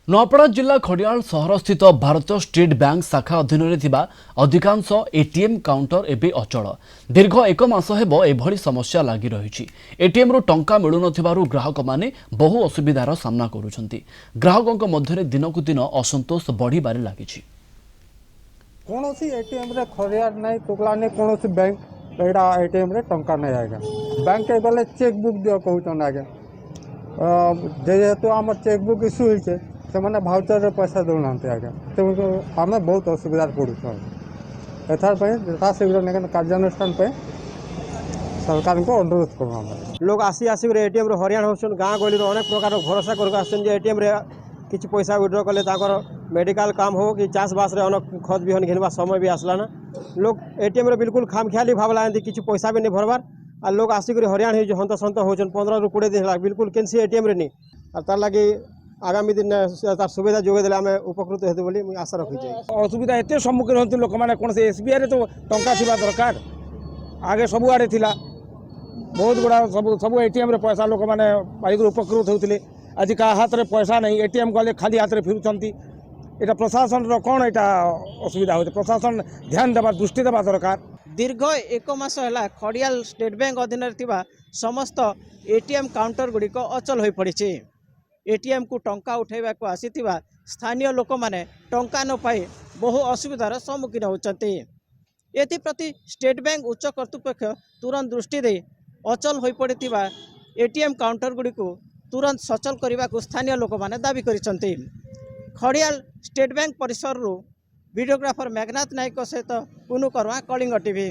नूआपड़ा जिला खड़ियाल सहर स्थित भारतीय स्टेट बैंक शाखा अधीन में अधिकांश एटीएम काउंटर एवं अचल दीर्घ एक मास हेब एभली समस्या लगी रही। एटीएम रु टंका मिलु नथिबारु ग्राहक माने बहु असुविधार सामना करुछंती। ग्राहकों मध्य दिनकू दिन असंतोष बढ़िबारे लागिछि। कौन सी एटीएम रे खरियार नहीं टोकला नहीं कौन सी बैंक एटा एटीएम रे टंका नहीं आएगा। बैंक के गले चेकबुक दियो कहउछन आगे जेहेतु आम चेकबुक इश्यू होइछे से माने भाउचर रे पैसा दउना आगे तो आम बहुत असुविधा पड़ुछ। एथार यथा शीघ्र निकन कार्यानुष्ठान पे सरकार को अनुरोध करूँ। लोग आसी आसिक एटीएम रे हरियाण होसन गाँ गली अनेक प्रकार भरोसा कर आसन जे एटीएम रे किसी पैसा विड्रॉ कले मेडिकल काम हो कि चाषबास रे अनेक खत बिहन घिनवा समय भी आसलाना। लोग एटीएम रे बिल्कुल खामखियाली भावला किसी पैसा भी नहीं भरबार आ लोग आसिक हरियाण हो हंत सत होचन 15 ରୁ 20 दिन बिल्कुल केनसी एटीएम रे नहीं और तार लगी आगामी दिन तार सुविधा जोगे देले आमे उपकृत हेतु बोली मुझे आशा रखी। असुविधा एत सम्मुखीन होती लोक मैंने कौन से एसबीआई तो टंका थिबा दरकार आगे सबु आड़े थिला बहुत गुड़ा सब एटीएम रे पैसा लोक मैंने पाइक उपकृत होते। आज का हाथ में पैसा नहीं एटीएम गले खाली हाथ में फिरुंट यहाँ प्रशासन कौन यहाँ असुविधा होते प्रशासन ध्यान देवा दृष्टि देवा दरकार। दीर्घ एक मास है खड़ियाल स्टेट बैंक अधीन समस्त एटीएम काउंटर गुड़िक अचल हो पड़ी। एटीएम को टंका उठेबा को आसीथिबा स्थानीय लोक माने टंका न पाई बहु असुविधार सम्मुखीन होचंती। एथिप्रति स्टेट बैंक उच्च कर्तृपक्ष तुरंत दृष्टि दे अचल हो पड़िथिबा एटीएम काउंटर गुड़िक तुरंत सचल करने को स्थानीय लोक माने दाबी करिसंती। खड़ियाल स्टेट बैंक परिसर वीडियोग्राफर मेघनाथ नायक सहित पुनु करवा कलिंग टीवी।